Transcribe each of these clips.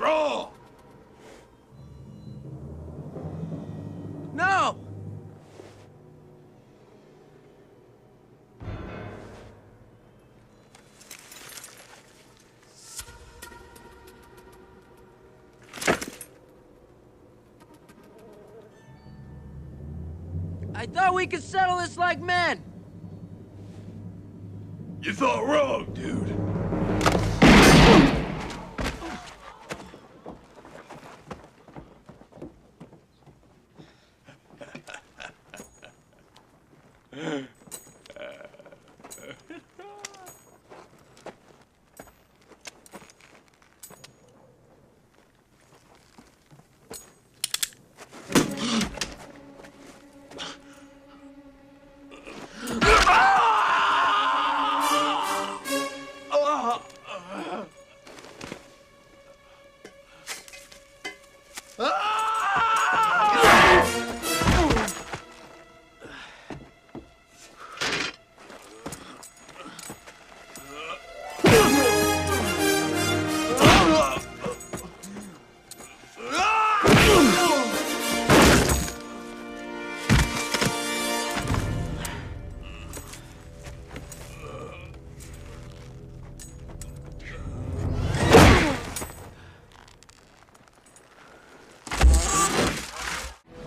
wrong? No! I thought we could settle this like men. You thought wrong, dude.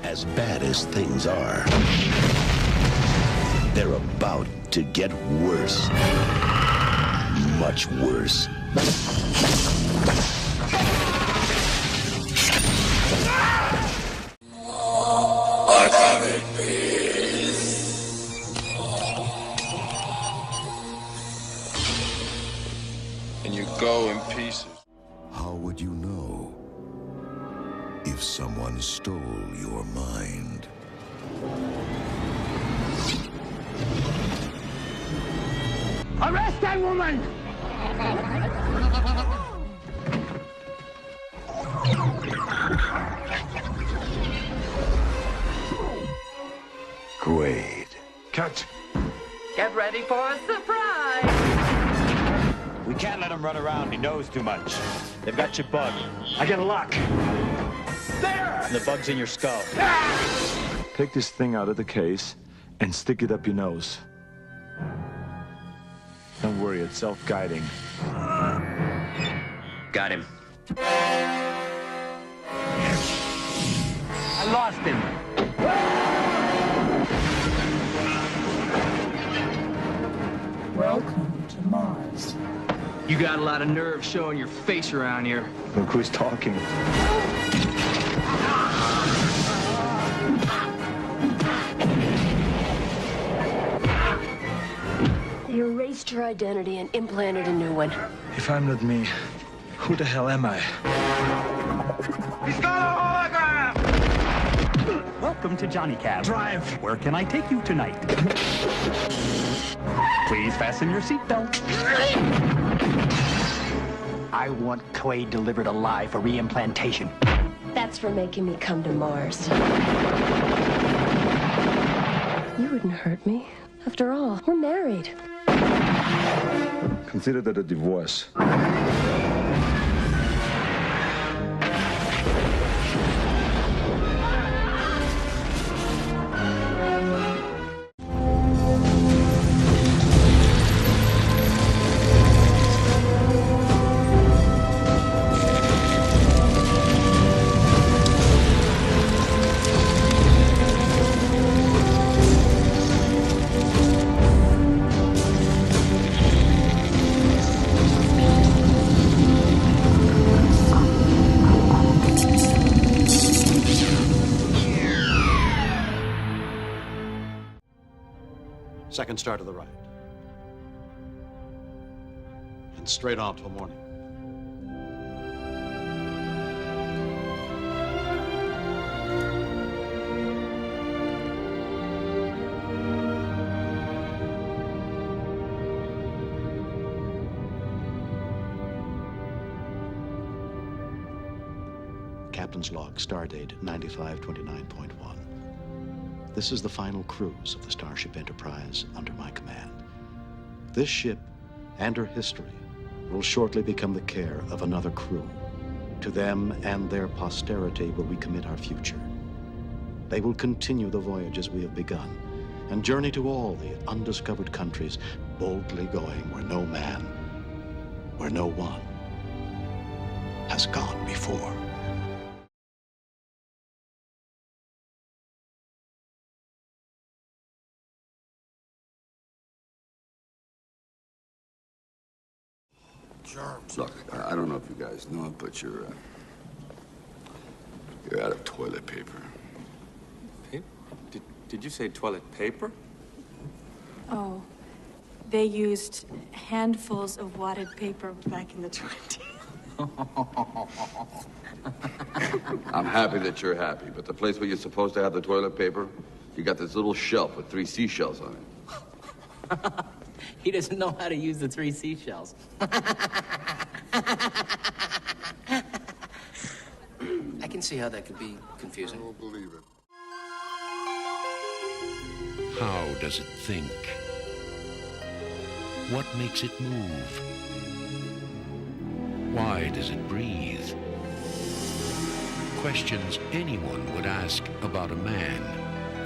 As bad as things are, they're about to get worse. Much worse. I come in peace. And you go in pieces. How would you know if someone stole your mind? Arrest that woman! Quaid. Cut. Get ready for a surprise! We can't let him run around. He knows too much. They've got your bug. I get a lock. There! And the bug's in your skull. Take this thing out of the case and stick it up your nose. Don't worry, it's self-guiding. Got him. I lost him. Welcome to Mars. You got a lot of nerve showing your face around here. Look who's talking. They erased your identity and implanted a new one. If I'm not me, who the hell am I? He's got a hologram! Welcome to Johnny Cab. Drive! Where can I take you tonight? Please fasten your seatbelt. I want Quaid delivered alive for reimplantation. That's for making me come to Mars. You wouldn't hurt me. After all, we're married. Consider that a divorce. Second start to the right. And straight on till morning. Captain's log, stardate 9529.1. This is the final cruise of the Starship Enterprise under my command. This ship and her history will shortly become the care of another crew To them and their posterity will we commit our future. They will continue the voyages we have begun and journey to all the undiscovered countries, boldly going where no man, where no one has gone before. Look, I don't know if you guys know it, but you're out of toilet paper. Did you say toilet paper? Oh, they used handfuls of wadded paper back in the 20s. I'm happy that you're happy, but the place where you're supposed to have the toilet paper, you got this little shelf with 3 seashells on it. He doesn't know how to use the 3 seashells. I can see how that could be confusing. I don't believe it. How does it think? What makes it move? Why does it breathe? Questions anyone would ask about a man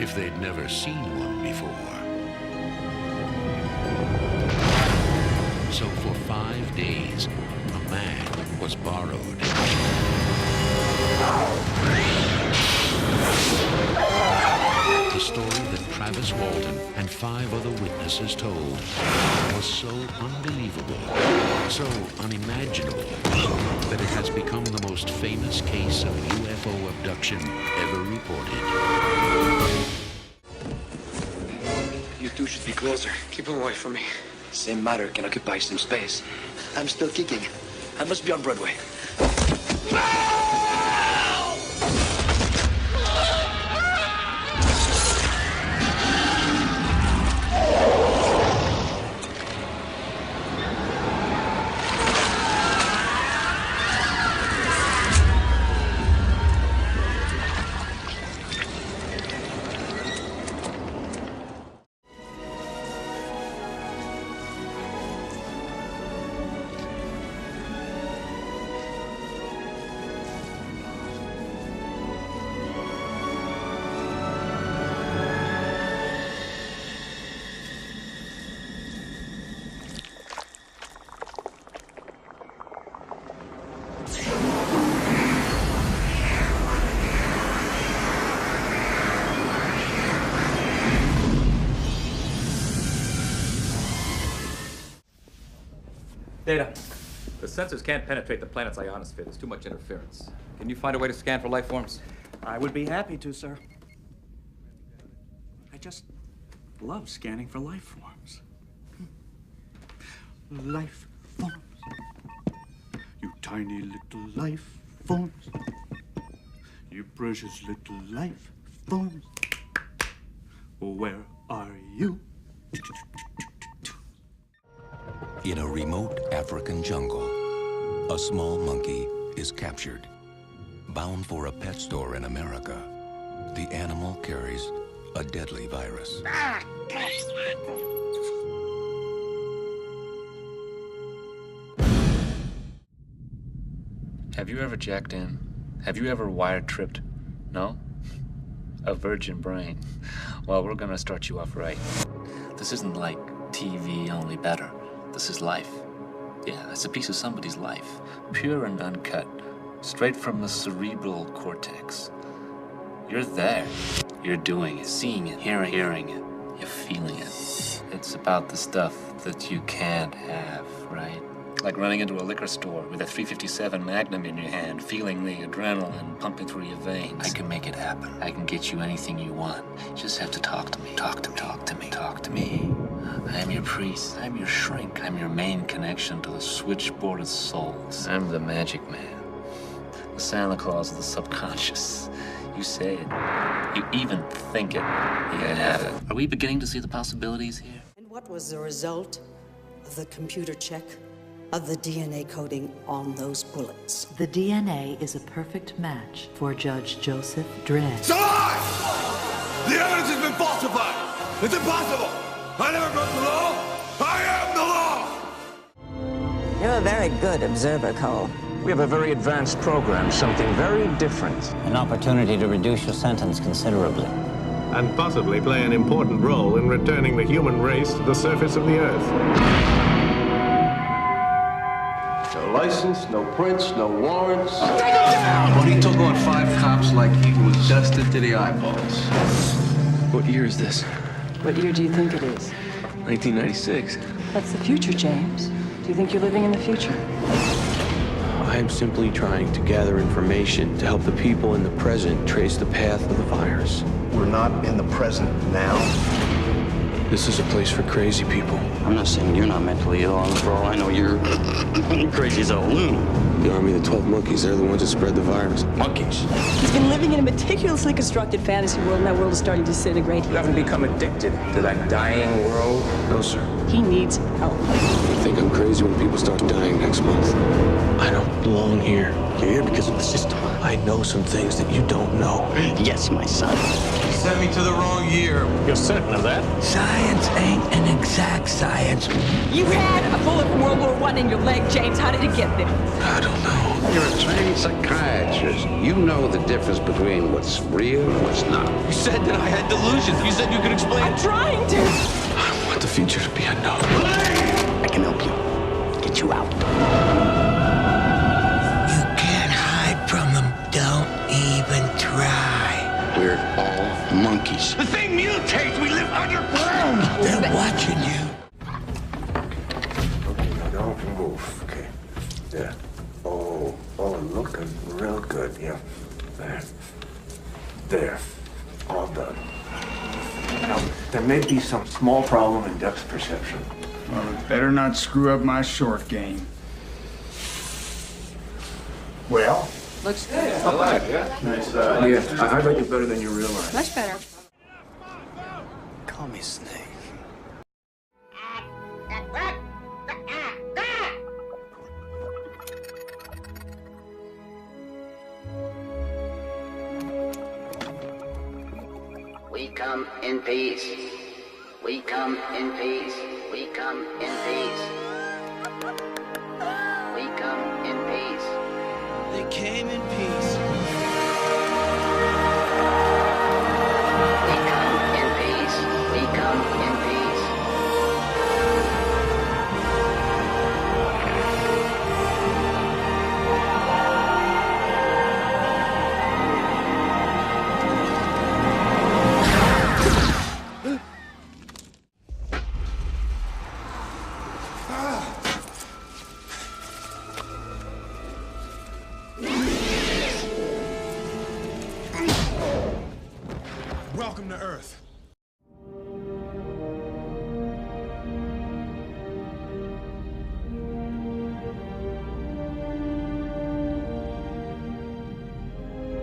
if they'd never seen one before. So for 5 days, a man was borrowed. The story that Travis Walton and 5 other witnesses told was so unbelievable, so unimaginable, that it has become the most famous case of UFO abduction ever reported. You two should be closer. Keep him away from me. Same matter can occupy some space. I'm still kicking. I must be on Broadway. Data. The sensors can't penetrate the planet's ionosphere. There's too much interference. Can you find a way to scan for life forms? I would be happy to, sir. I just love scanning for life forms. Life forms. You tiny little life forms. You precious little life forms. Where are you? In a remote African jungle, a small monkey is captured. Bound for a pet store in America, the animal carries a deadly virus. Have you ever jacked in? Have you ever wire-tripped? No? A virgin brain. Well, we're gonna start you off right. This isn't like TV, only better. This is life. Yeah, it's a piece of somebody's life. Pure and uncut. Straight from the cerebral cortex. You're there. You're doing it, seeing it, hearing it. You're feeling it. It's about the stuff that you can't have, right? Like running into a liquor store with a .357 Magnum in your hand, feeling the adrenaline pumping through your veins. I can make it happen. I can get you anything you want. You just have to talk to me. Talk to me. Talk to me. Talk to me. I am your priest. I'm your shrink. I'm your main connection to the switchboard of souls. I'm the magic man. The Santa Claus of the subconscious. You say it. You even think it. You have it. Are we beginning to see the possibilities here? And what was the result of the computer check of the DNA coding on those bullets? The DNA is a perfect match for Judge Joseph Dredd. It's a lie! The evidence has been falsified! It's impossible! I never broke the law! I am the law! You're a very good observer, Cole. We have a very advanced program, something very different. An opportunity to reduce your sentence considerably. And possibly play an important role in returning the human race to the surface of the Earth. No license, no prints, no warrants. Take him down! But he took on 5 cops like he was dusted to the eyeballs. What year is this? What year do you think it is? 1996. That's the future, James. Do you think you're living in the future? I am simply trying to gather information to help the people in the present trace the path of the virus. We're not in the present now. This is a place for crazy people. I'm not saying you're not mentally ill. For all I know, you're crazy as a loon. The Army of the 12 Monkeys, they're the ones that spread the virus. Monkeys. He's been living in a meticulously constructed fantasy world, and that world is starting to disintegrate. You haven't become addicted to that dying world? No, sir. He needs help. You think I'm crazy when people start dying next month? I don't belong here. You're here because of the system. I know some things that you don't know. Yes, my son. You sent me to the wrong year. You're certain of that? Science ain't an exact science. You had a bullet from World War I in your leg, James. How did it get there? I don't know. You're a trained psychiatrist. You know the difference between what's real and what's not. You said that I had delusions. You said you could explain. I'm trying to. I want the future to be unknown. I can help you. Get you out. You can't hide from them. Don't even try. We're all monkeys. The thing mutates. We live underground. They're watching you. Okay, now don't move. Okay. Yeah. Oh, looking real good. Yeah. There. All done. Now, there may be some small problem in depth perception. Well, it better not screw up my short game. Well? Looks good. I like it, yeah. Nice. Yeah, I like it better than you realize. Much better. Call me Snake. We come in peace. We come in peace. We come in peace. We come in peace. They came in peace. We come in peace. We come in peace. Welcome to Earth.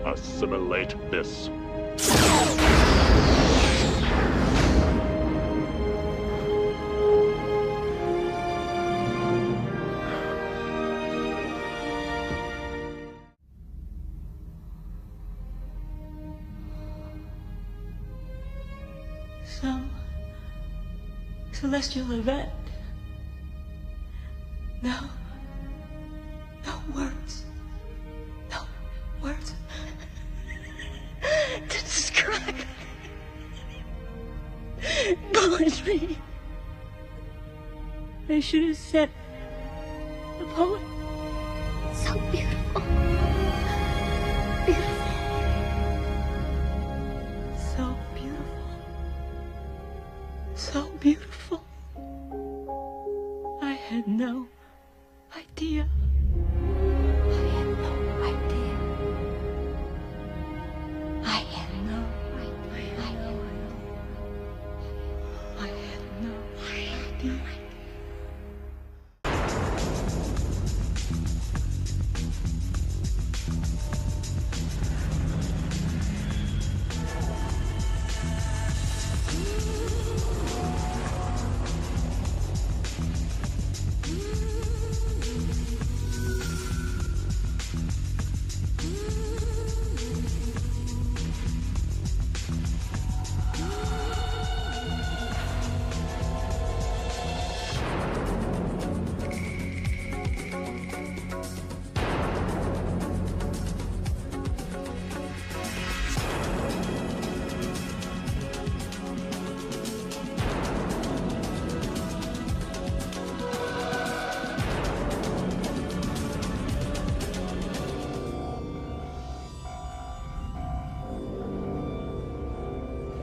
Assimilate this. Some celestial event. No words. No words to describe poetry. They should have said the poet. So beautiful. Beautiful. So beautiful. So beautiful. I had no idea. I had no idea. I had no idea. I had no idea.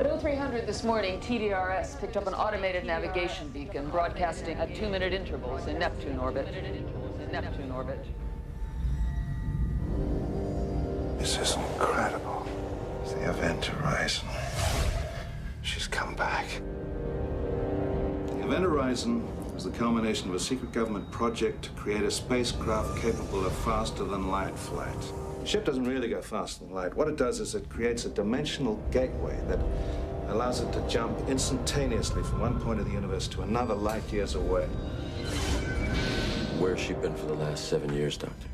At 0300 this morning, TDRS picked up an automated navigation beacon broadcasting at 2-minute intervals in Neptune orbit. This is incredible. It's the Event Horizon. She's come back. The Event Horizon is the culmination of a secret government project to create a spacecraft capable of faster-than-light flight. The ship doesn't really go faster than light. What it does is it creates a dimensional gateway that allows it to jump instantaneously from one point of the universe to another light years away. Where's she been for the last 7 years, Doctor?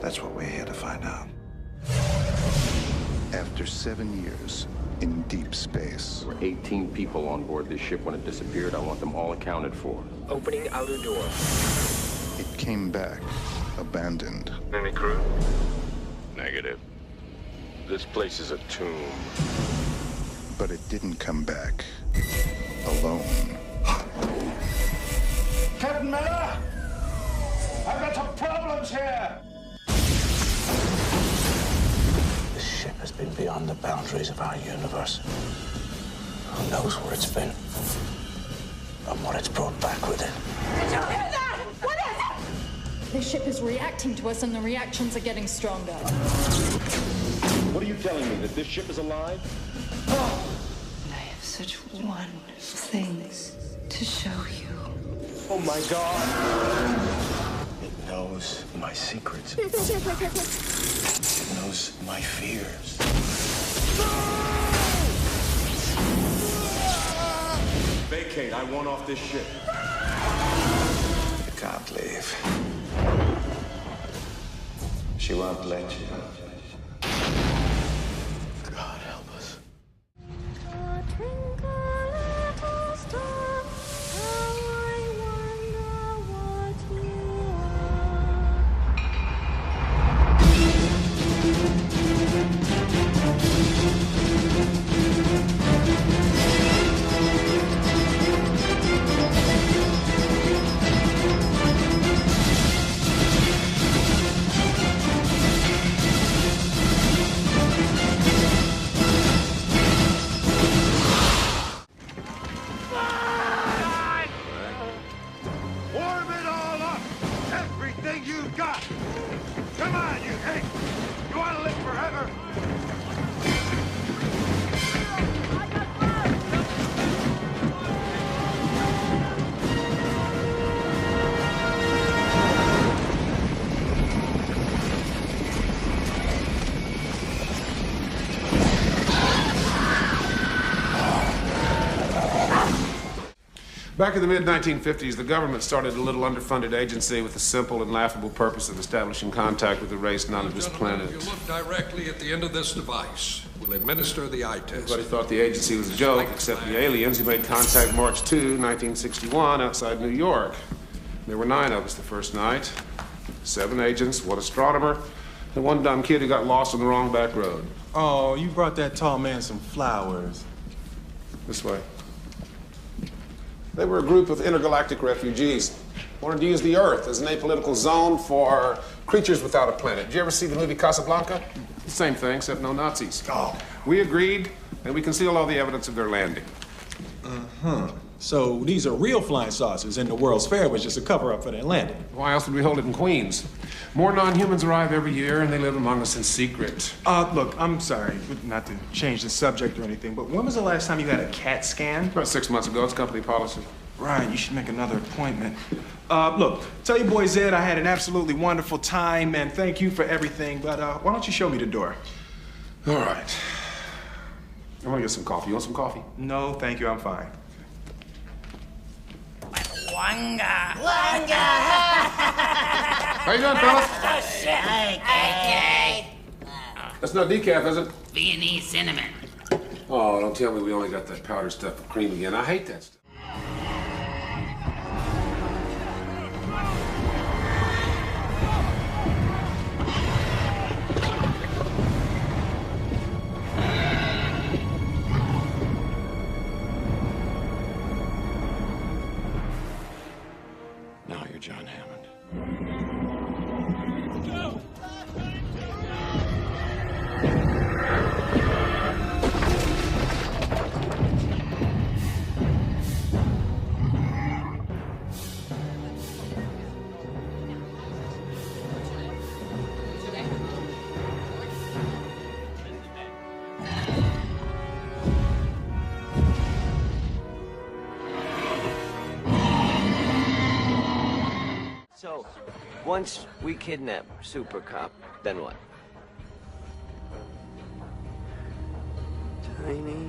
That's what we're here to find out. After 7 years in deep space. There were 18 people on board this ship when it disappeared. I want them all accounted for. Opening outer door. It came back, abandoned. Any crew? Negative. This place is a tomb. But it didn't come back alone. Captain Miller! I've got some problems here! This ship has been beyond the boundaries of our universe. Who knows where it's been? And what it's brought back with it. Did you hear that? What is it? This ship is reacting to us and the reactions are getting stronger. What are you telling me, that this ship is alive? I have such wonderful things to show you. Oh my God! It knows my secrets. It knows my fears. Vacate, I want off this ship. You can't leave. She won't let you. God help us. Warm it all up! Everything you've got! Come on, you Hank! You want to live forever? Back in the mid-1950s, the government started a little underfunded agency with the simple and laughable purpose of establishing contact with a race not of this planet. If you look directly at the end of this device, we'll administer the eye test. Everybody thought the agency was a joke, except the aliens who made contact March 2, 1961, outside New York. There were 9 of us the first night. 7 agents, 1 astronomer, and 1 dumb kid who got lost on the wrong back road. Oh, you brought that tall man some flowers. This way. They were a group of intergalactic refugees. Wanted to use the Earth as an apolitical zone for creatures without a planet. Did you ever see the movie Casablanca? Same thing, except no Nazis. Oh. We agreed, and we concealed all the evidence of their landing. Uh-huh. So these are real flying saucers, and the World's Fair was just a cover-up for their landing. Why else would we hold it in Queens? More non-humans arrive every year, and they live among us in secret. Look, I'm sorry, not to change the subject or anything, but when was the last time you had a CAT scan? About 6 months ago. It's company policy. Right, you should make another appointment. Look, tell your boy Zed I had an absolutely wonderful time, and thank you for everything, but why don't you show me the door? All right. I want to get some coffee. You want some coffee? No, thank you, I'm fine. Wanga! How you doing, fellas? Okay. That's not decaf, is it? Viennese cinnamon. Oh, don't tell me we only got that powder stuff for cream again. I hate that stuff. Now you're John Hammond. Go! Once we kidnap Super Cop, then what? Tiny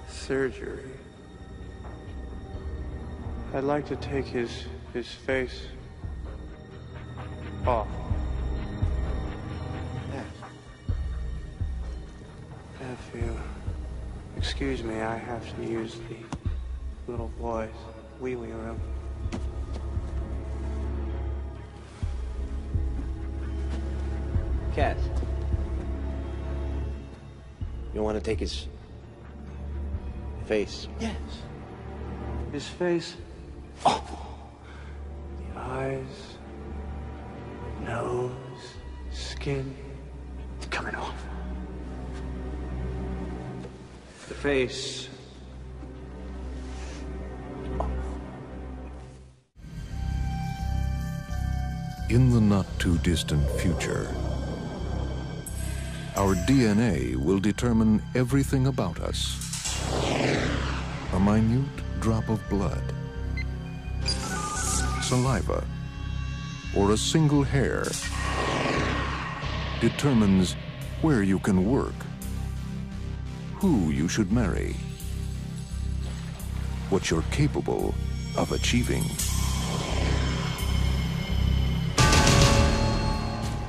surgery. I'd like to take his face off. Yes. If you excuse me, I have to use the little boy's wee-wee room. Cat. You want to take his face? Yes. His face. Oh. The eyes, nose, skin. It's coming off. The face. In the not-too-distant future, our DNA will determine everything about us. A minute drop of blood, saliva, or a single hair determines where you can work, who you should marry, what you're capable of achieving.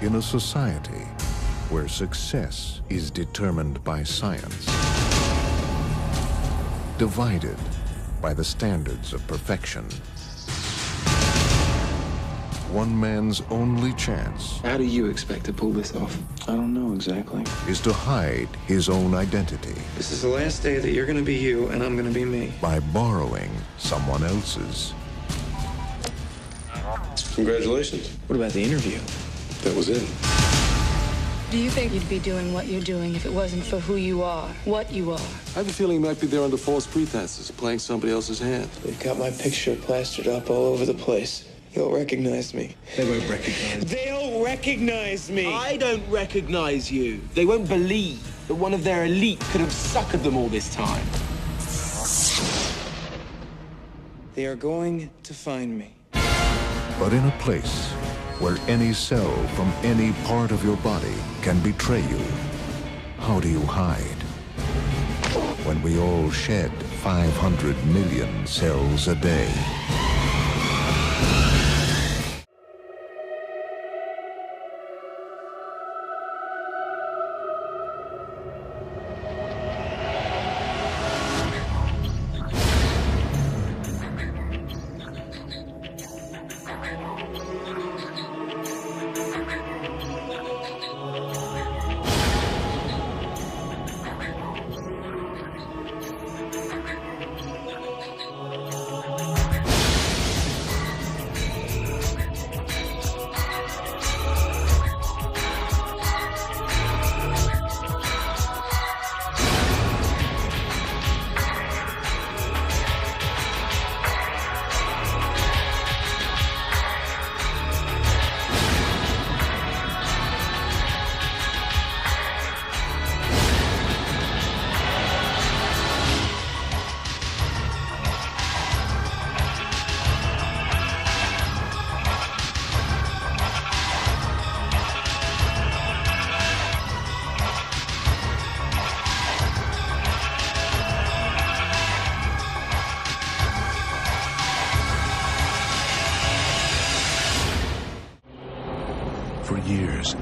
In a society where success is determined by science, divided by the standards of perfection, one man's only chance. How do you expect to pull this off? I don't know exactly. Is to hide his own identity. This is the last day that you're gonna be you and I'm gonna be me. By borrowing someone else's. Congratulations. What about the interview? That was it. Do you think you'd be doing what you're doing if it wasn't for who you are, what you are? I have a feeling you might be there under false pretenses, playing somebody else's hand. They've got my picture plastered up all over the place. They'll recognize me. They won't recognize me. They'll recognize me. I don't recognize you. They won't believe that one of their elite could have suckered them all this time. They are going to find me. But in a place where any cell from any part of your body can betray you, how do you hide? When we all shed 500 million cells a day. For years,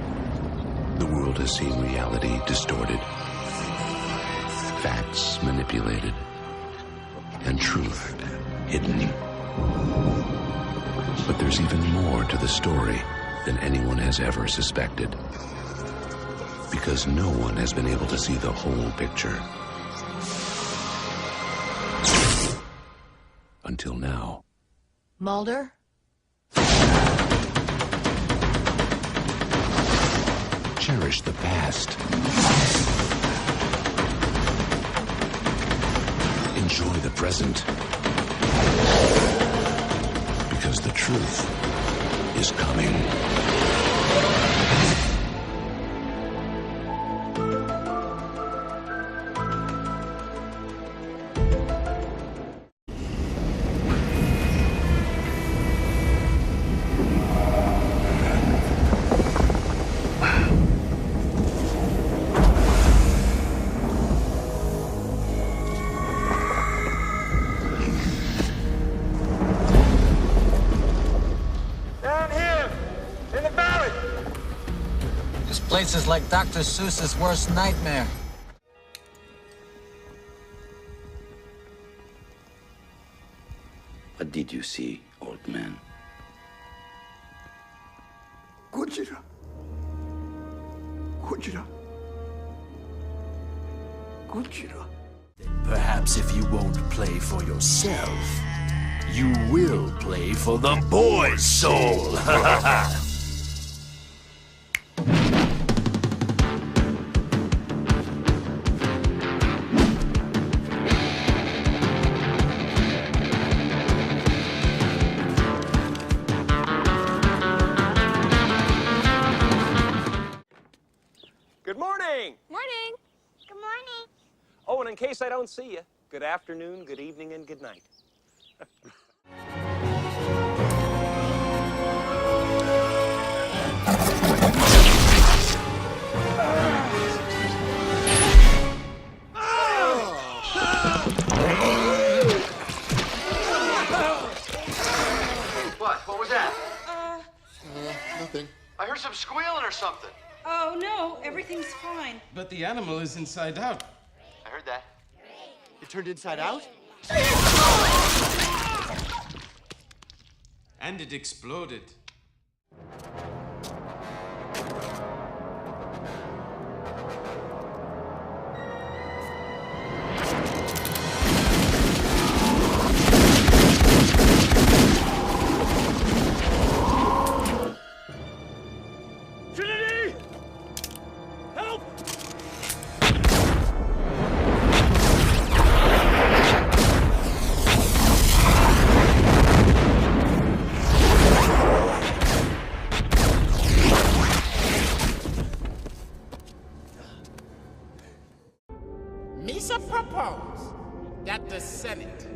the world has seen reality distorted, facts manipulated, and truth hidden. But there's even more to the story than anyone has ever suspected. Because no one has been able to see the whole picture. Until now. Mulder? Cherish the past. Enjoy the present. Because the truth is coming. place is like Dr. Seuss's worst nightmare. What did you see, old man? Gojira. Gojira. Gojira. Perhaps if you won't play for yourself, you will play for the boy's soul. Good morning. Morning. Good morning. Oh, and in case I don't see you, good afternoon, good evening, and good night. What was that? Nothing. I heard some squealing or something. Oh, no, everything's fine. But the animal is inside out. I heard that. It turned inside out? And it exploded. Trinity! Help! Misa proposed that the Senate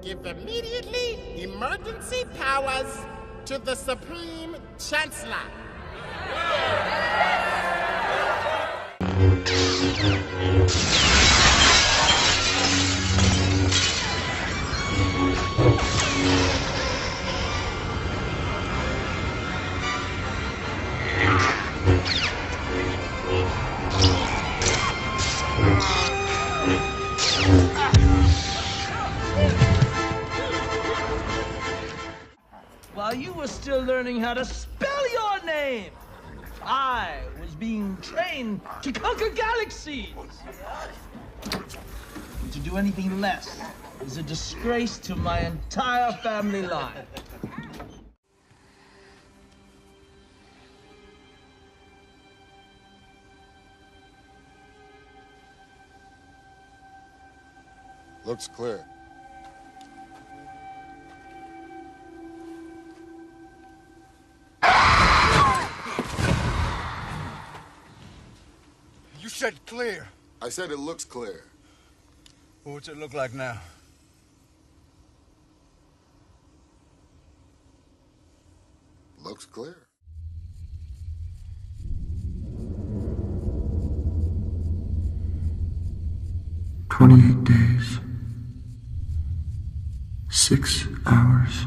give immediately emergency powers to the Supreme Chancellor. While you were still learning how to spell your name, I was being trained to conquer galaxies. To do anything less is a disgrace to my entire family line. Looks clear. You said clear. I said it looks clear. What's it look like now? Looks clear. "28 days, 6 hours,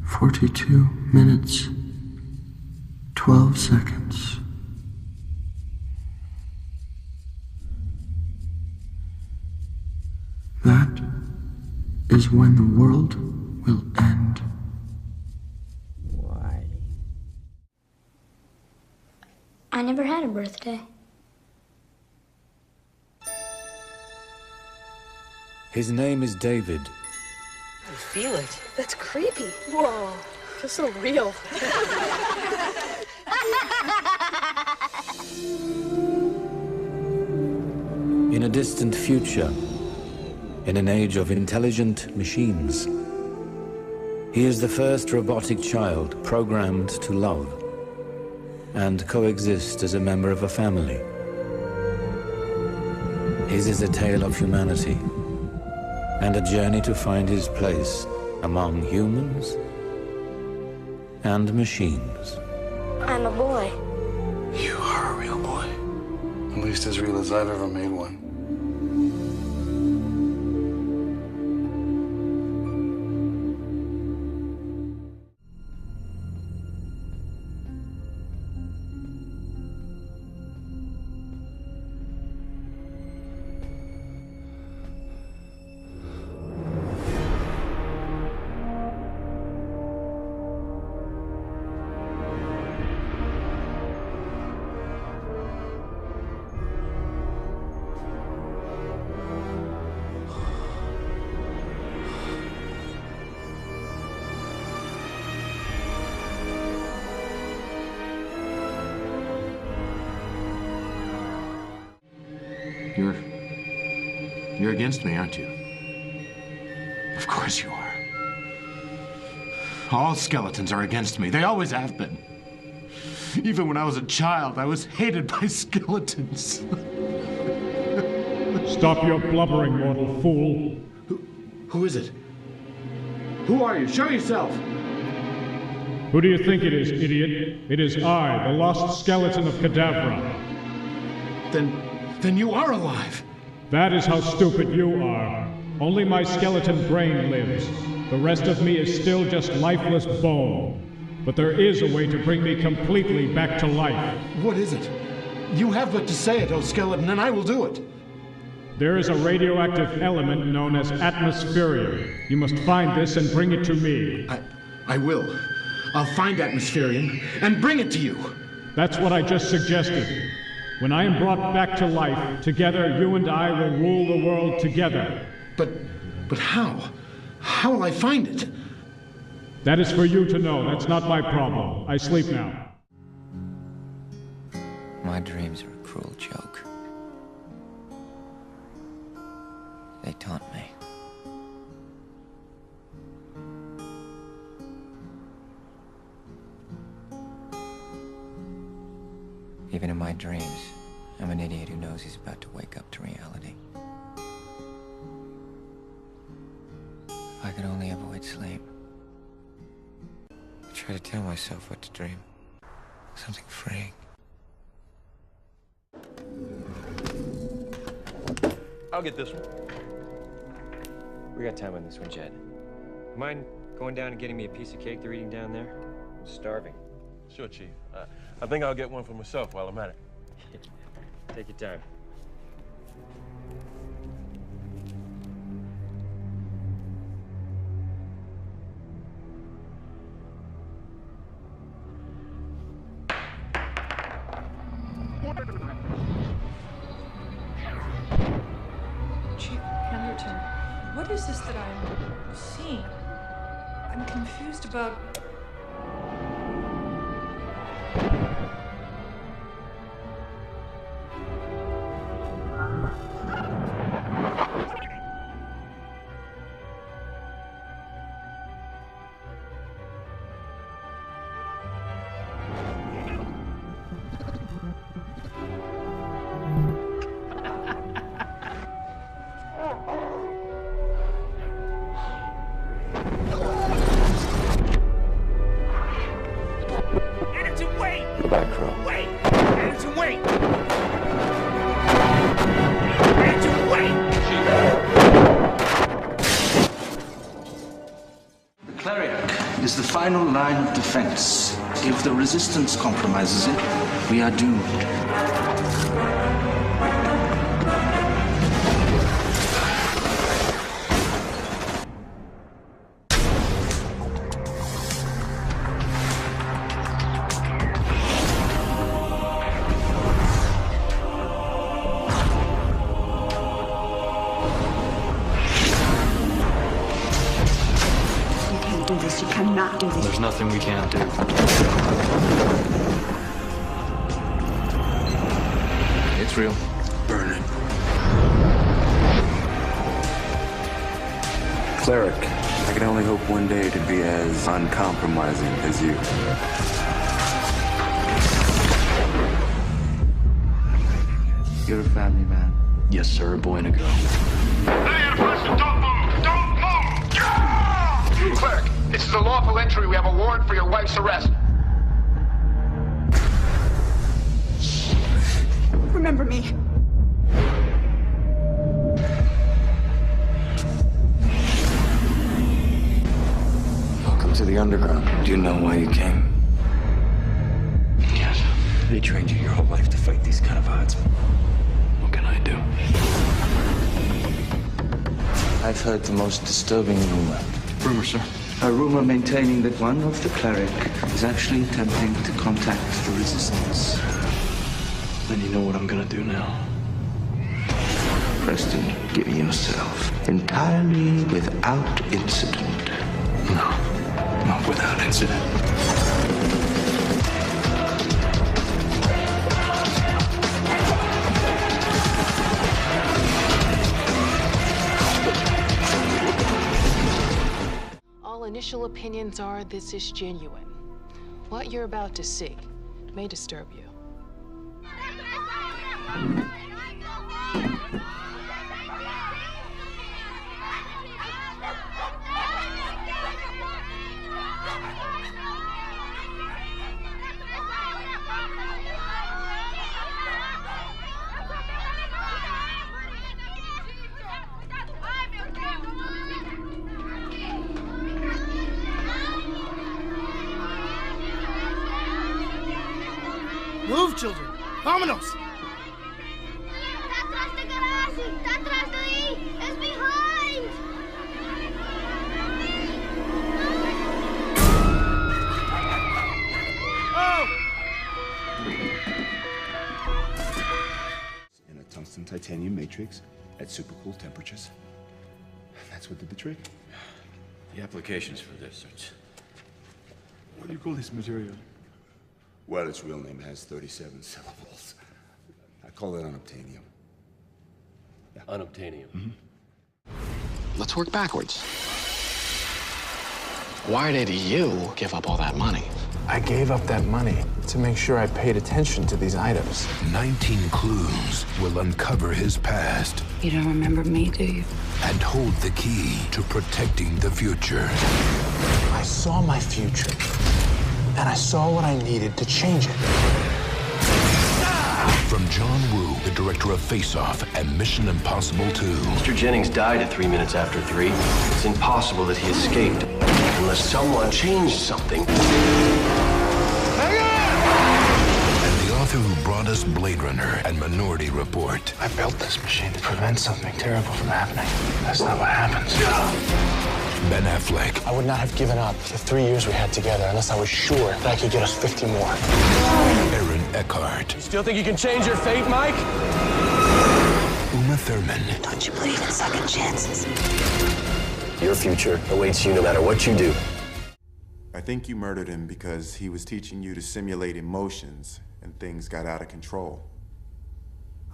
42 minutes, 12 seconds. That is when the world will end." Why? I never had a birthday. His name is David. I feel it. That's creepy. Whoa, feels so real. In a distant future, in an age of intelligent machines, he is the first robotic child programmed to love and coexist as a member of a family. His is a tale of humanity and a journey to find his place among humans and machines. I'm a boy. You are a real boy. At least as real as I've ever made one. You're against me, aren't you? Of course you are. All skeletons are against me. They always have been. Even when I was a child, I was hated by skeletons. Stop your blubbering, mortal fool. Who is it? Who are you? Show yourself! Who do you think it is, idiot? It is I, the lost skeleton of Cadavra. Then you are alive! That is how stupid you are. Only my skeleton brain lives. The rest of me is still just lifeless bone. But there is a way to bring me completely back to life. What is it? You have but to say it, O skeleton, and I will do it. There is a radioactive element known as atmospherium. You must find this and bring it to me. I will. I'll find atmospherium and bring it to you. That's what I just suggested. When I am brought back to life, together you and I will rule the world together. But how? How will I find it? That is for you to know. That's not my problem. I sleep now. My dreams are a cruel joke. They taunt me. Even in my dreams, I'm an idiot who knows he's about to wake up to reality. If I could only avoid sleep. I try to tell myself what to dream. Something freeing. I'll get this one. We got time on this one, Jed. Mind going down and getting me a piece of cake they're eating down there? I'm starving. Sure, Chief. I think I'll get one for myself while I'm at it. Take your time. Chief Pemberton, what is this that I'm seeing? I'm confused about... Is the final line of defense. If the resistance compromises it, we are doomed. There's nothing we can't do. It's real. Burn it. Cleric, I can only hope one day to be as uncompromising as you. You're a family man. Yes, sir. A boy and a girl. Don't move! Don't move! Yeah! Clerk, this is a lawful entry. We have a warrant for your wife's arrest. Remember me. Welcome to the underground. Do you know why you came? Yes. They trained you your whole life to fight these kind of odds. What can I do? I've heard the most disturbing rumor. Rumor, sir? A rumor maintaining that one of the cleric is actually attempting to contact the resistance. Then you know what I'm gonna do now. Preston, give yourself entirely without incident. No, not without incident. official opinions are this is genuine. What you're about to see may disturb you. Move, children! Vámonos! Atrás de garage! Atrás de ahí! It's behind! Oh! In a tungsten titanium matrix at super cool temperatures. That's what did the trick. The applications for this are... What do you call this material? Well, its real name has 37 syllables. I call it unobtainium. Yeah. Unobtainium. Mm-hmm. Let's work backwards. Why did you give up all that money? I gave up that money to make sure I paid attention to these items. 19 clues will uncover his past. You don't remember me, do you? And hold the key to protecting the future. I saw my future, and I saw what I needed to change it. From John Woo, the director of Face Off and Mission Impossible 2. Mr. Jennings died at 3 minutes after 3. It's impossible that he escaped unless someone changed something. And the author who brought us Blade Runner and Minority Report. I built this machine to prevent something terrible from happening. That's not what happens. Ben Affleck. I would not have given up the 3 years we had together unless I was sure that I could get us 50 more. Aaron Eckhart. You still think you can change your fate, Mike? Uma Thurman. Don't you believe in second chances? Your future awaits you no matter what you do. I think you murdered him because he was teaching you to simulate emotions and things got out of control.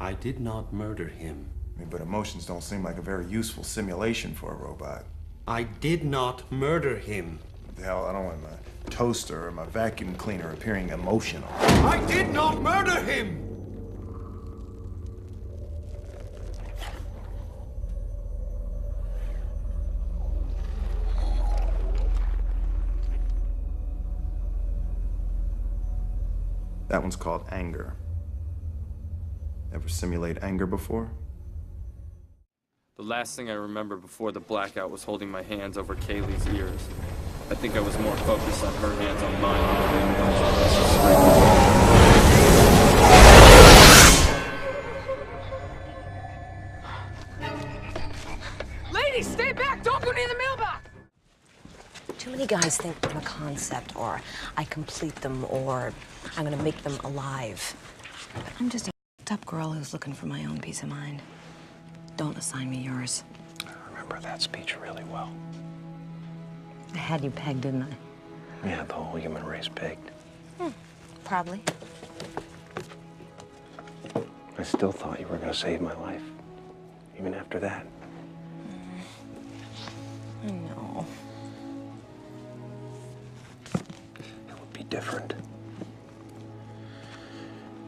I did not murder him. But emotions don't seem like a very useful simulation for a robot. I did not murder him. What the hell, I don't want my toaster or my vacuum cleaner appearing emotional. I did not murder him! That one's called anger. Ever simulate anger before? The last thing I remember before the blackout was holding my hands over Kaylee's ears. I think I was more focused on her hands on mine. Ladies, stay back! Don't go near the mailbox! Too many guys think I'm a concept, or I complete them, or I'm gonna make them alive. I'm just a f***ed-up girl who's looking for my own peace of mind. Don't assign me yours. I remember that speech really well. I had you pegged, didn't I? Yeah, the whole human race pegged. Probably. I still thought you were going to save my life, even after that. I know. It would be different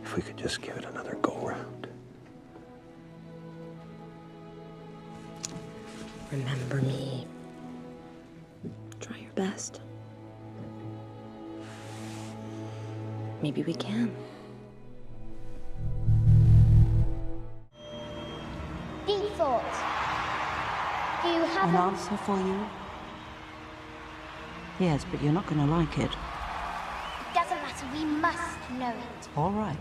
if we could just give it another go-round. Remember me. Try your best. Maybe we can. Deep thought. Do you have An answer for you? Yes, but you're not going to like it. Doesn't matter. We must know it. All right.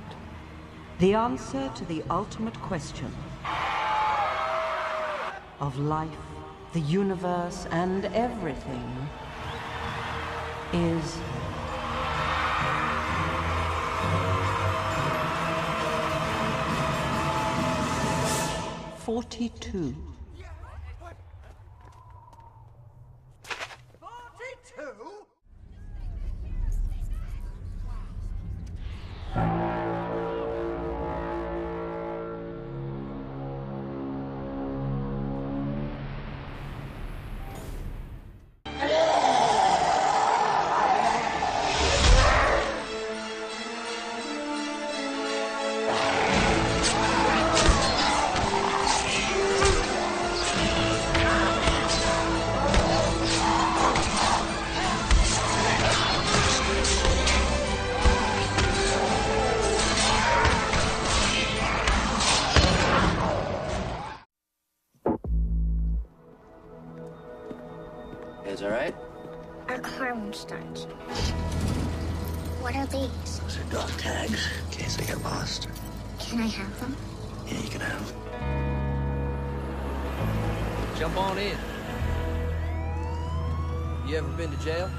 The answer to the ultimate question of life, the universe, and everything is... $42. 42? What are these? Those are dog tags, in case I get lost. Can I have them? Yeah, you can have them. Jump on in. You ever been to jail?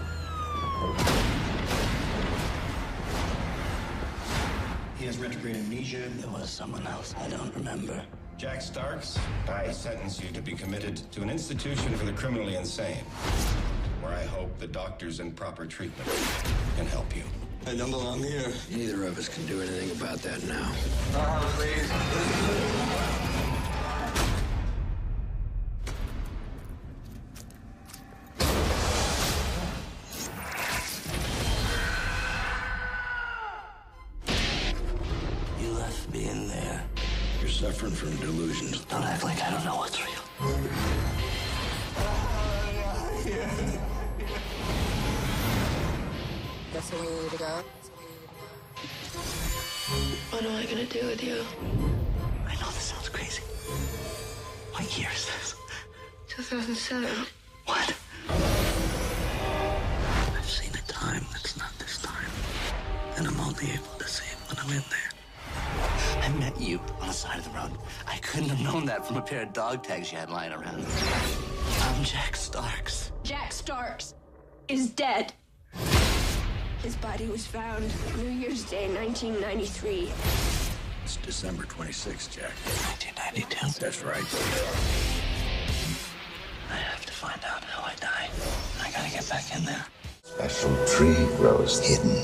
He has retrograde amnesia. There was someone else I don't remember. Jack Starks, I sentence you to be committed to an institution for the criminally insane, where I hope the doctors in proper treatment can help you. I don't belong here. Neither of us can do anything about that now. Please. You left me in there. You're suffering from delusions. Don't act like I don't know what's real. Guess we're ready to go. What am I gonna do with you? I know this sounds crazy. What year is this? 2007. What? I've seen a time that's not this time. And I'm only able to see it when I'm in there. I met you on the side of the road. I couldn't have known that from a pair of dog tags you had lying around. I'm Jack Starks. Jack Starks is dead. His body was found New Year's Day, 1993. It's December 26th, Jack. 1992? That's right. I have to find out how I died. I gotta get back in there. Special tree grows hidden.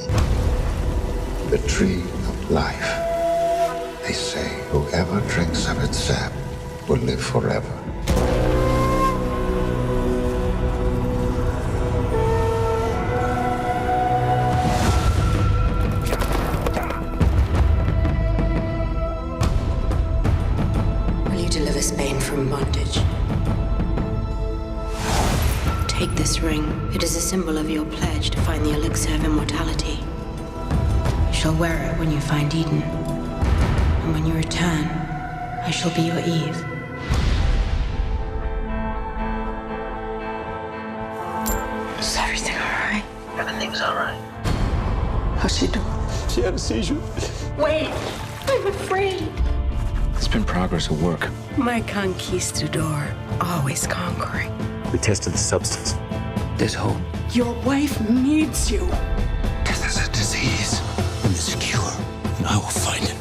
The tree of life. They say whoever drinks of its sap will live forever. Will you deliver Spain from bondage? Take this ring. It is a symbol of your pledge to find the elixir of immortality. You shall wear it when you find Eden. And when you return, I shall be your Eve. Is everything alright? Everything's alright. How's she doing? She had a seizure. Wait! I'm afraid! It's been progress of work. My conquistador, always conquering. We tested the substance. There's hope. Your wife needs you. Because there's a disease. And there's a cure. And I will find it.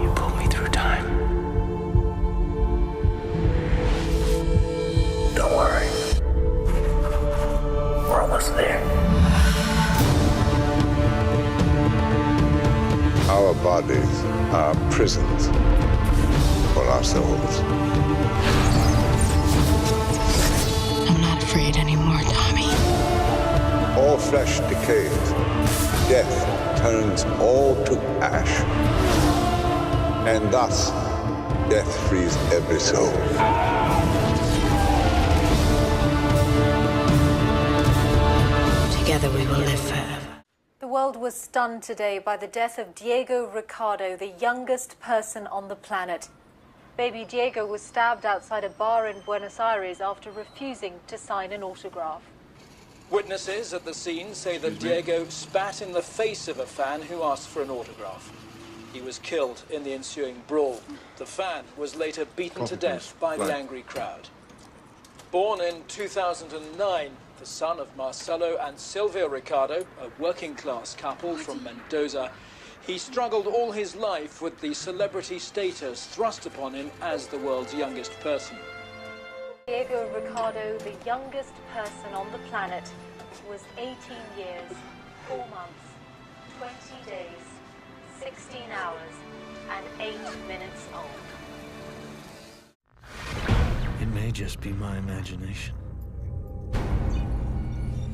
You pulled me through time. Don't worry. We're almost there. Our bodies are prisons for our souls. I'm not afraid anymore, Tommy. All flesh decays. Death turns all to ash. And thus, death frees every soul. Together we will live forever. The world was stunned today by the death of Diego Ricardo, the youngest person on the planet. Baby Diego was stabbed outside a bar in Buenos Aires after refusing to sign an autograph. Witnesses at the scene say that Diego spat in the face of a fan who asked for an autograph. He was killed in the ensuing brawl. The fan was later beaten to death by the angry crowd. Born in 2009, the son of Marcelo and Silvia Ricardo, a working-class couple from Mendoza, he struggled all his life with the celebrity status thrust upon him as the world's youngest person. Diego Ricardo, the youngest person on the planet, was 18 years, 4 months, 20 days, 16 hours, and 8 minutes old. It may just be my imagination.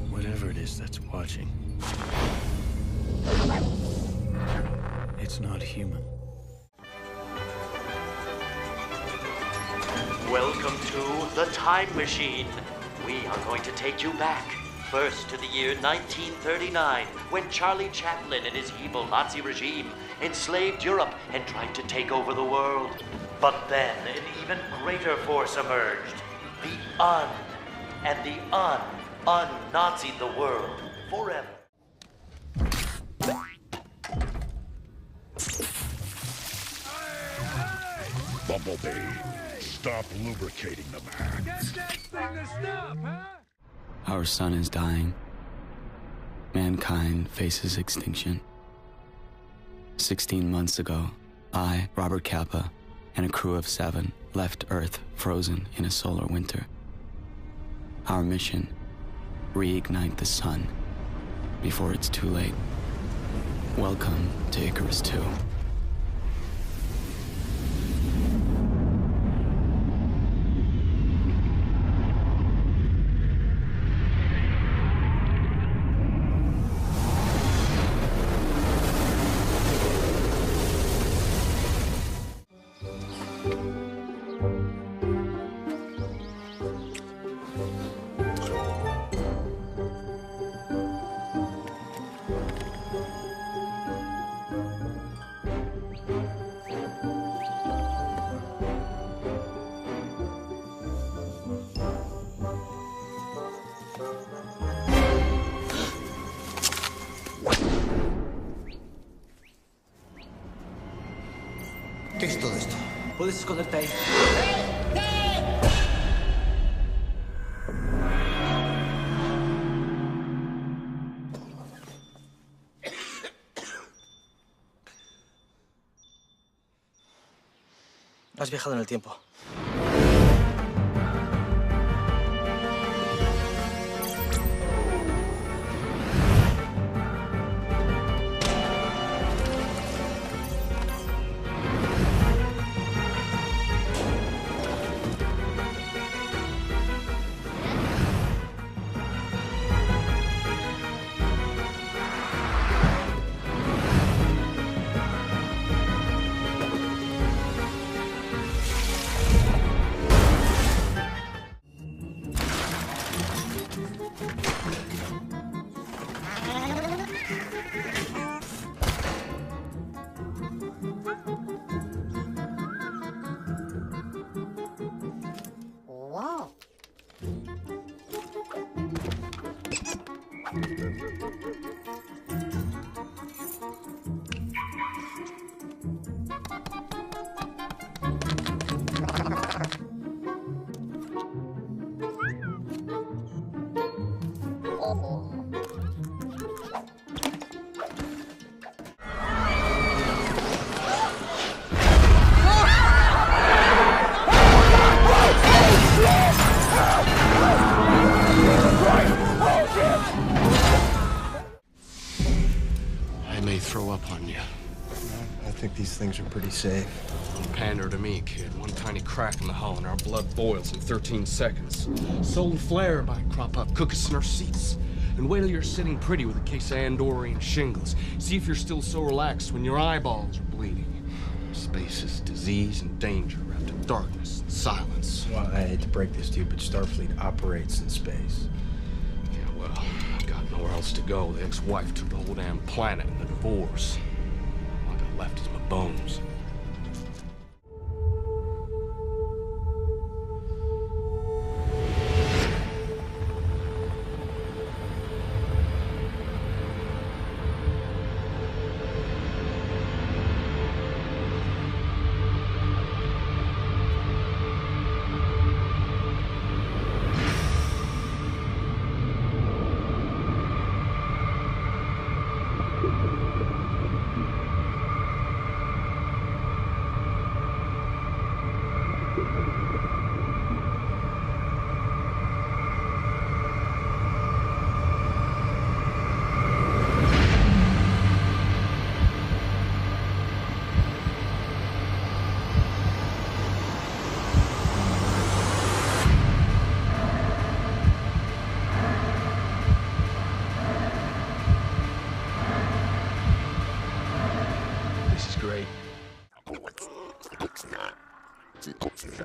Whatever it is that's watching, it's not human. Welcome to the Time Machine. We are going to take you back, first to the year 1939, when Charlie Chaplin and his evil Nazi regime enslaved Europe and tried to take over the world. But then an even greater force emerged. The and the un-Nazi'd the world forever. Bumblebee, stop lubricating the man. Get that thing to stop, huh? Our sun is dying. Mankind faces extinction. 16 months ago, I, Robert Capa, and a crew of 7 left Earth frozen in a solar winter. Our mission, reignite the sun before it's too late. Welcome to Icarus 2. ¿Qué es todo esto? ¿Puedes esconderte ahí? Has viajado en el tiempo. Throw up on you. I think these things are pretty safe. Don't pander to me, kid. One tiny crack in the hull and our blood boils in 13 seconds. Solar flare might crop up, cook us in our seats. And wait till you're sitting pretty with a case of Andorian shingles. See if you're still so relaxed when your eyeballs are bleeding. Space is disease and danger wrapped in darkness and silence. Well, I hate to break this to you, but Starfleet operates in space. Yeah, well, I got nowhere else to go. The ex-wife took the whole damn planet in the divorce. All I got left is my bones.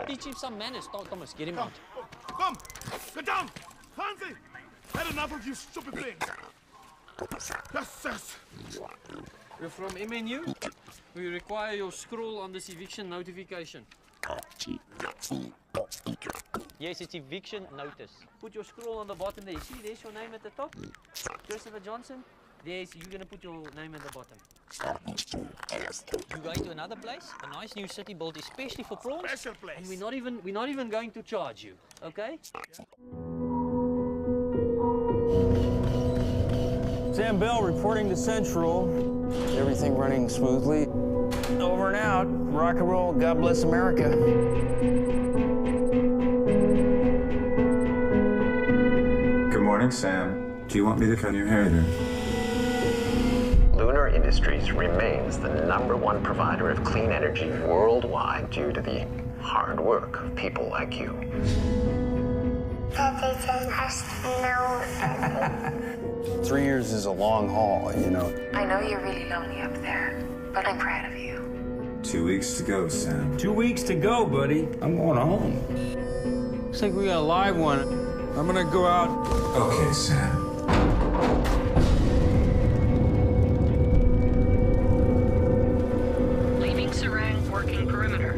Teach him some manners. Thomas, get him out. Come! Get down! Hansi! Had enough of you stupid things! Yes. We're from MNU. We require your scroll on this eviction notification. Yes, it's eviction notice. Put your scroll on the bottom there. You see, there's your name at the top. Christopher Johnson. There's, you're going to put your name at the bottom. You're going to another place, a nice new city built especially for prawns. Special place. And we're not even going to charge you, okay? Sam Bell reporting to Central. Everything running smoothly. Over and out. Rock and roll. God bless America. Good morning, Sam. Do you want me to cut your hair there? Lunar Industries remains the #1 provider of clean energy worldwide due to the hard work of people like you. 3 years is a long haul, you know. I know you're really lonely up there, but I'm proud of you. 2 weeks to go, Sam. 2 weeks to go, buddy. I'm going home. Looks like we got a live one. I'm gonna go out. Okay, Sam. Leaving Serang, working perimeter.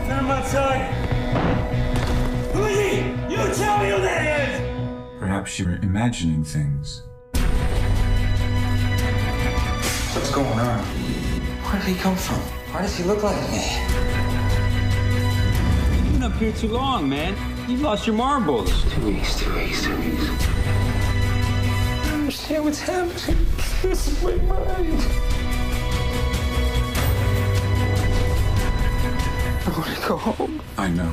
Come outside. Who is he? You tell me who that is! Perhaps you were imagining things. What's going on? Where did he come from? Why does he look like me? You've been up here too long, man. You've lost your marbles. 2 weeks, 2 weeks, 2 weeks. I don't understand what's happening. This is my mind. I want to go home. I know.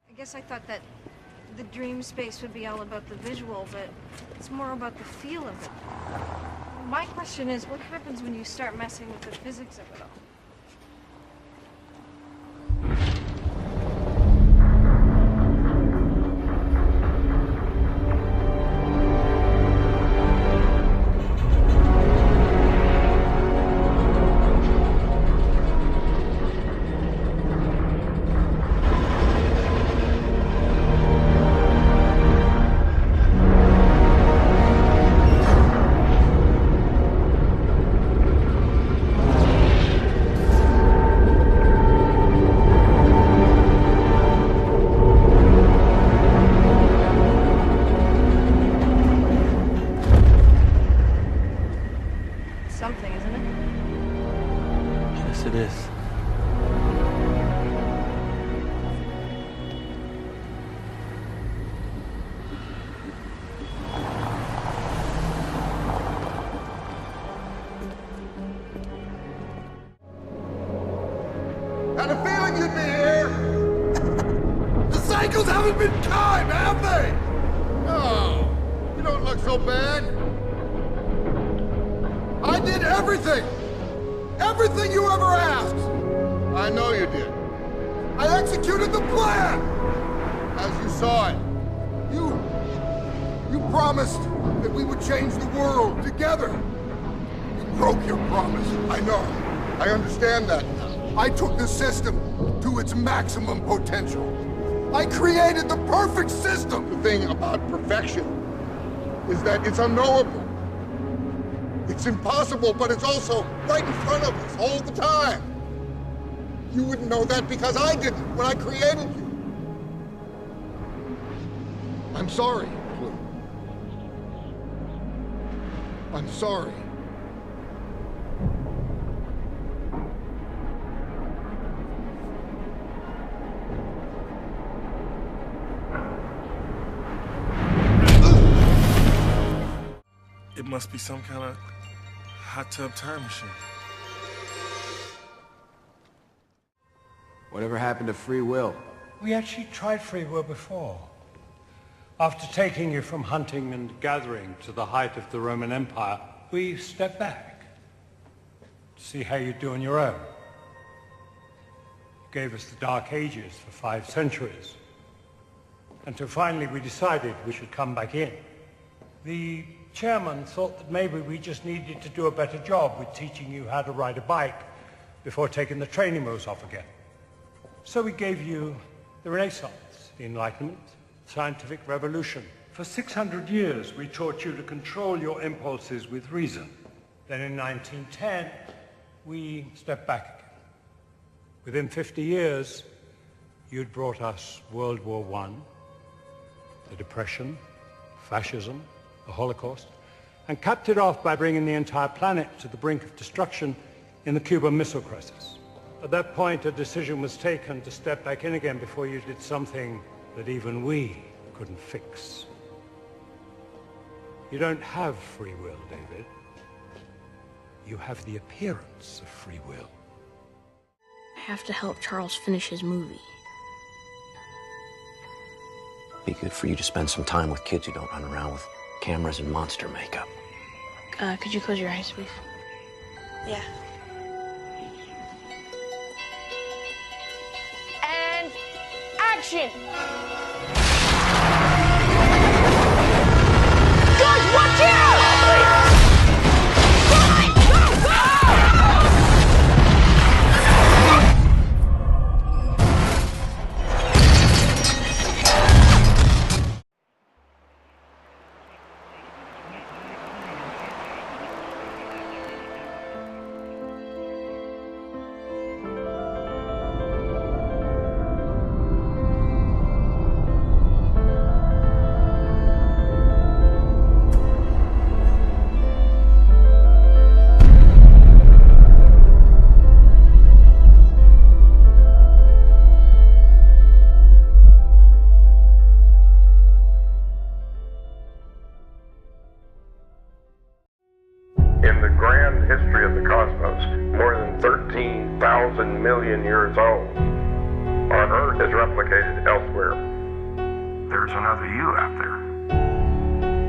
I guess I thought that the dream space would be all about the visual, but it's more about the feel of it. My question is, what happens when you start messing with the physics of it all? Something, isn't it? Yes, it is. Had a feeling you'd be here. The cycles haven't been kind, have they? No, you don't look so bad. I did everything. Everything you ever asked. I know you did. I executed the plan. As you saw it. You promised that we would change the world together. You broke your promise. I know. I understand that. I took the system to its maximum potential. I created the perfect system. The thing about perfection is that it's unknowable. It's impossible, but it's also right in front of us all the time. You wouldn't know that because I didn't when I created you. I'm sorry, Clue. I'm sorry. It must be some kind of hot tub time machine. Whatever happened to free will? We actually tried free will before. After taking you from hunting and gathering to the height of the Roman Empire, we stepped back to see how you do on your own. You gave us the Dark Ages for 5 centuries. Until finally we decided we should come back in. The chairman thought that maybe we just needed to do a better job with teaching you how to ride a bike before taking the training wheels off again. So we gave you the Renaissance, the Enlightenment, scientific revolution. For 600 years, we taught you to control your impulses with reason. Then in 1910, we stepped back again. Within 50 years, you'd brought us World War I, the Depression, fascism, the Holocaust, and capped it off by bringing the entire planet to the brink of destruction in the Cuban Missile Crisis. At that point, a decision was taken to step back in again before you did something that even we couldn't fix. You don't have free will, David. You have the appearance of free will. I have to help Charles finish his movie. Be good for you to spend some time with kids who don't run around with cameras and monster makeup. Could you close your eyes, please? Yeah. And action! Guys, watch out! In the grand history of the cosmos, more than 13,000 million years old, on Earth is replicated elsewhere. There's another you out there.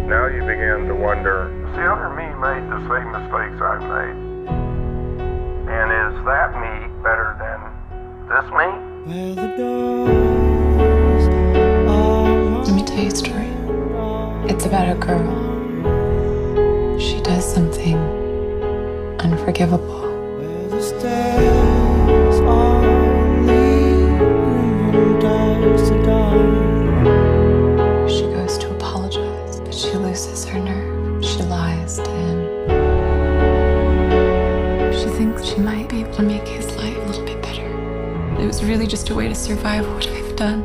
Now you begin to wonder, has the other me made the same mistakes I've made? And is that me better than this me? Let me tell you a story. It's about a girl. She does something unforgivable. She goes to apologize, but she loses her nerve. She lies to him. She thinks she might be able to make his life a little bit better. It was really just a way to survive what I've done.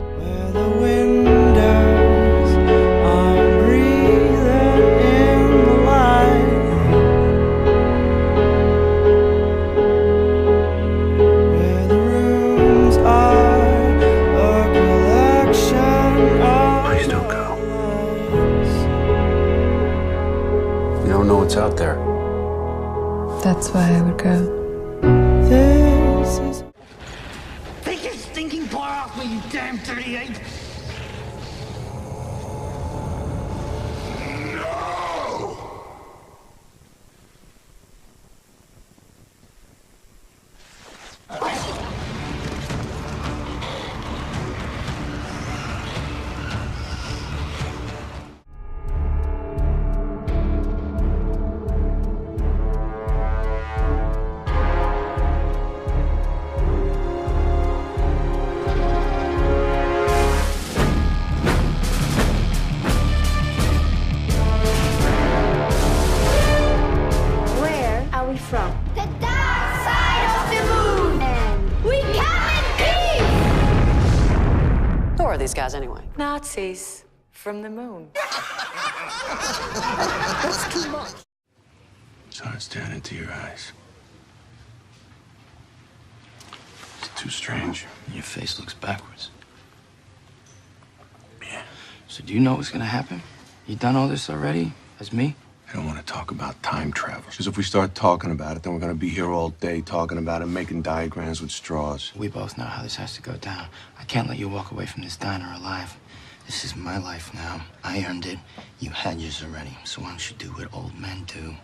What's out there? That's why I would go. Take your stinking paw off me, you damn 38! From the dark side of the moon, and we come in peace. Who are these guys anyway? Nazis from the moon. That's too much. So it's down into your eyes. It's too strange. Your face looks backwards. Yeah. So do you know what's gonna happen? You done all this already? As me? I don't want to talk about time travel. Because if we start talking about it, then we're going to be here all day talking about it, making diagrams with straws. We both know how this has to go down. I can't let you walk away from this diner alive. This is my life now. I earned it. You had yours already. So why don't you do what old men do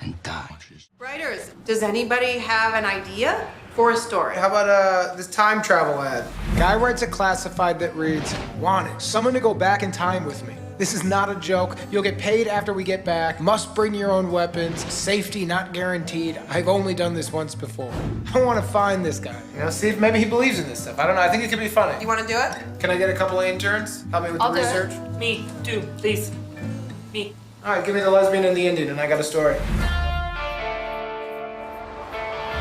and die? Writers, does anybody have an idea for a story? How about this time travel ad? Guy writes a classified that reads, "Wanted, someone to go back in time with me." This is not a joke. You'll get paid after we get back. Must bring your own weapons. Safety not guaranteed. I've only done this once before. I want to find this guy. You know, see if maybe he believes in this stuff. I don't know. I think it could be funny. You want to do it? Can I get a couple of interns? Help me with the research? Me, too, please. Me. All right, give me the lesbian and the Indian, and I got a story.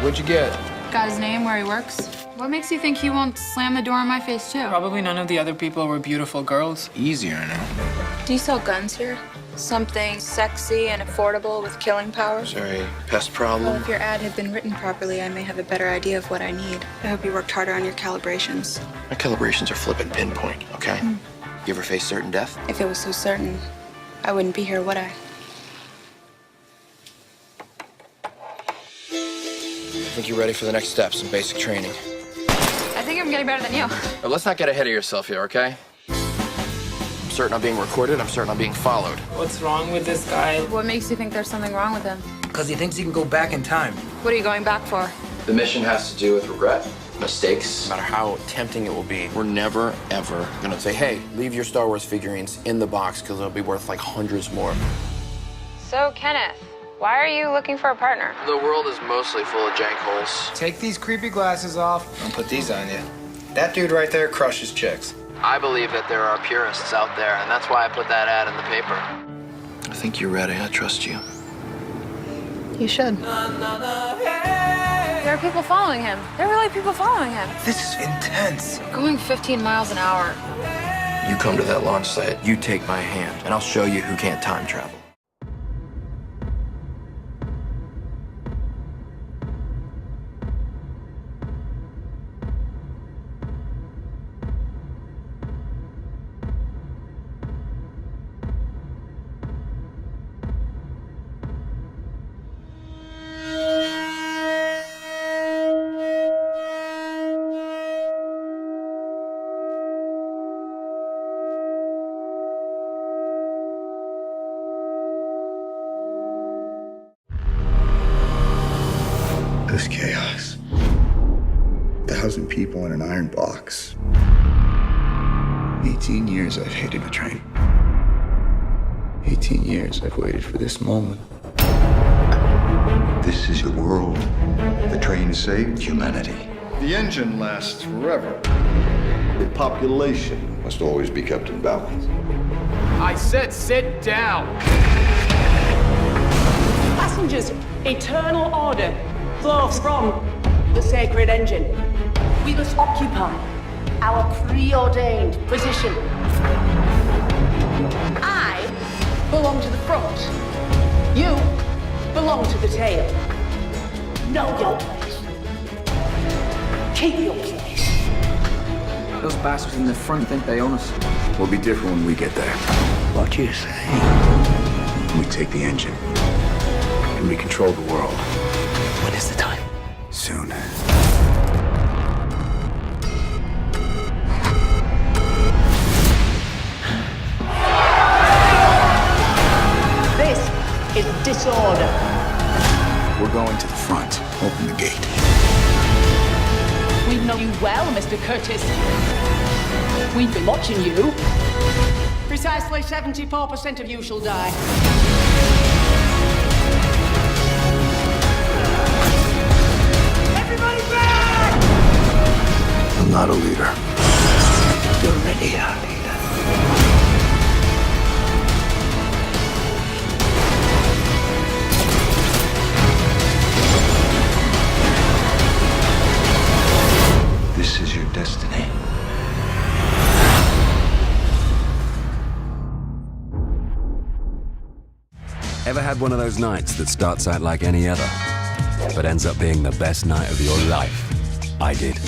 What'd you get? Got his name, where he works. What makes you think he won't slam the door in my face, too? Probably none of the other people were beautiful girls. Easier now. Do you sell guns here? Something sexy and affordable with killing power? Sorry, pest Well, problem? if your ad had been written properly, I may have a better idea of what I need. I hope you worked harder on your calibrations. My calibrations are flipping pinpoint, okay? You ever face certain death? If it was so certain, I wouldn't be here, would I? I think you're ready for the next steps in basic training. I think I'm getting better than you. But let's not get ahead of yourself here, okay? I'm certain I'm being recorded. I'm certain I'm being followed. What's wrong with this guy? What makes you think there's something wrong with him? Because he thinks he can go back in time. What are you going back for? The mission has to do with regret, mistakes. No matter how tempting it will be, we're never, ever gonna say, hey, leave your Star Wars figurines in the box because they'll be worth like hundreds more. So, Kenneth, why are you looking for a partner? The world is mostly full of jank holes. Take these creepy glasses off. I'll put these on you. That dude right there crushes chicks. I believe that there are purists out there, and that's why I put that ad in the paper. I think you're ready. I trust you. You should. There are people following him. There are really people following him. This is intense. Going 15 miles an hour. You come to that launch site, you take my hand, and I'll show you who can't time travel. This chaos. 1,000 people in an iron box. 18 years I've hated the train. 18 years I've waited for this moment. This is your world. The train saved humanity. The engine lasts forever. The population must always be kept in balance. I said sit down. Passengers, eternal order flows from the sacred engine. We must occupy our preordained position. I belong to the front. You belong to the tail. Know your place. Keep your place. Those bastards in the front think they own us. We'll be different when we get there. What do you say? We take the engine. And we control the world. When is the time? Soon. This is disorder. We're going to the front. Open the gate. We know you well, Mr. Curtis. We've been watching you. Precisely 74% of you shall die. Everybody back! I'm not a leader. You're already a leader. This is your destiny. Ever had one of those nights that starts out like any other, but ends up being the best night of your life? I did.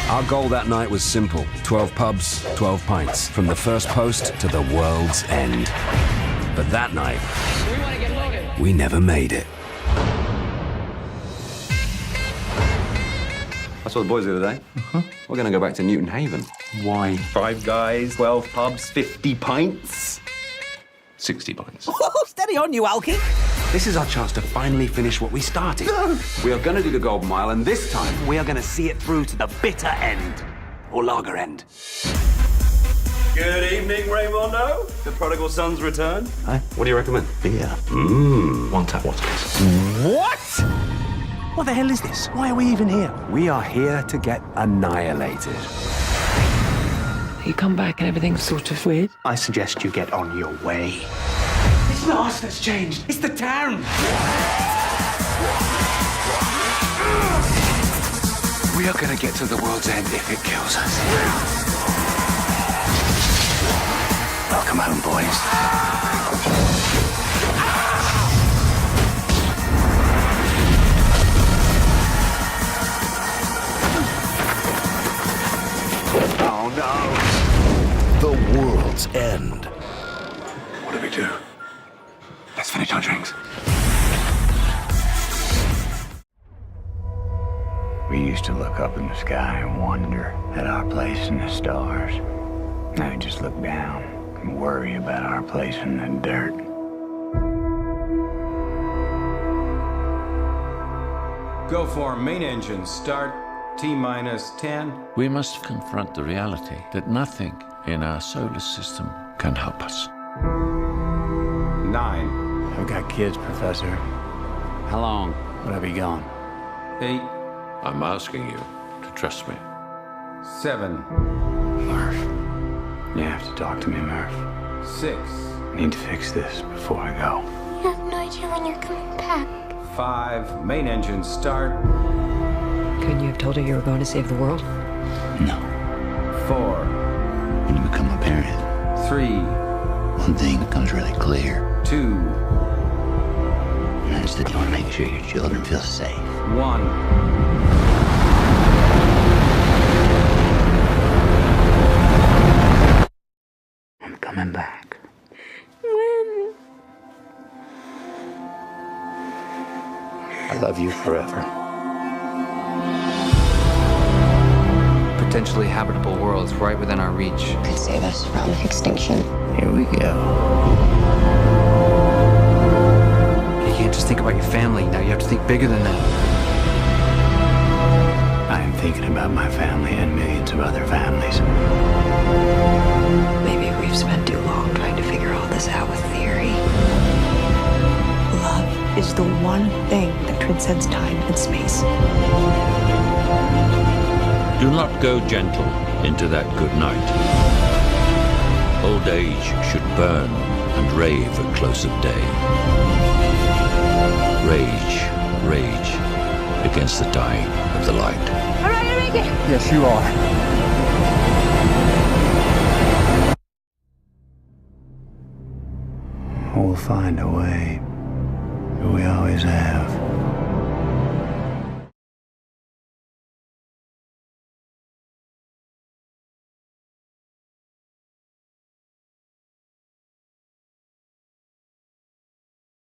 Our goal that night was simple. 12 pubs, 12 pints, from the first post to the world's end. But that night, we never made it. I saw the boys the other day. We're going to go back to Newton Haven. Why? 5 guys, 12 pubs, 50 pints. 60 pints. Steady on, you alky. This is our chance to finally finish what we started. No. We are going to do the Golden Mile, and this time we are going to see it through to the bitter end, or lager end. Good evening, Raymondo. The prodigal son's return. Hi. What do you recommend? Beer. One tap, what, please? What? What the hell is this? Why are we even here? We are here to get annihilated. You come back and everything's sort of weird. I suggest you get on your way. It's not us that's changed. It's the town. We are gonna get to the world's end if it kills us. Welcome home, boys. Oh no! The world's end. What do we do? Let's finish our drinks. We used to look up in the sky and wonder at our place in the stars. Now we just look down and worry about our place in the dirt. Go for main engine start, T-minus 10. We must confront the reality that nothing in our solar system can help us. 9. I've got kids, Professor. How long would I be gone? 8. I'm asking you to trust me. 7. Murph. You have to talk to me, Murph. 6. I need to fix this before I go. You have no idea when you're coming back. 5. Main engine start. Couldn't you have told her you were going to save the world? No. 4. When you become a parent, 3. one thing becomes really clear. 2. And that's that you want to make sure your children feel safe. 1. I'm coming back. When? I love you forever. Potentially habitable worlds right within our reach. Could save us from extinction. Here we go. You can't just think about your family. Now you have to think bigger than that. I am thinking about my family and millions of other families. Maybe we've spent too long trying to figure all this out with theory. Love is the one thing that transcends time and space. Do not go gentle into that good night. Old age should burn and rave at close of day. Rage, rage against the dying of the light. All right, I make it. Yes, you are. We'll find a way. We always have.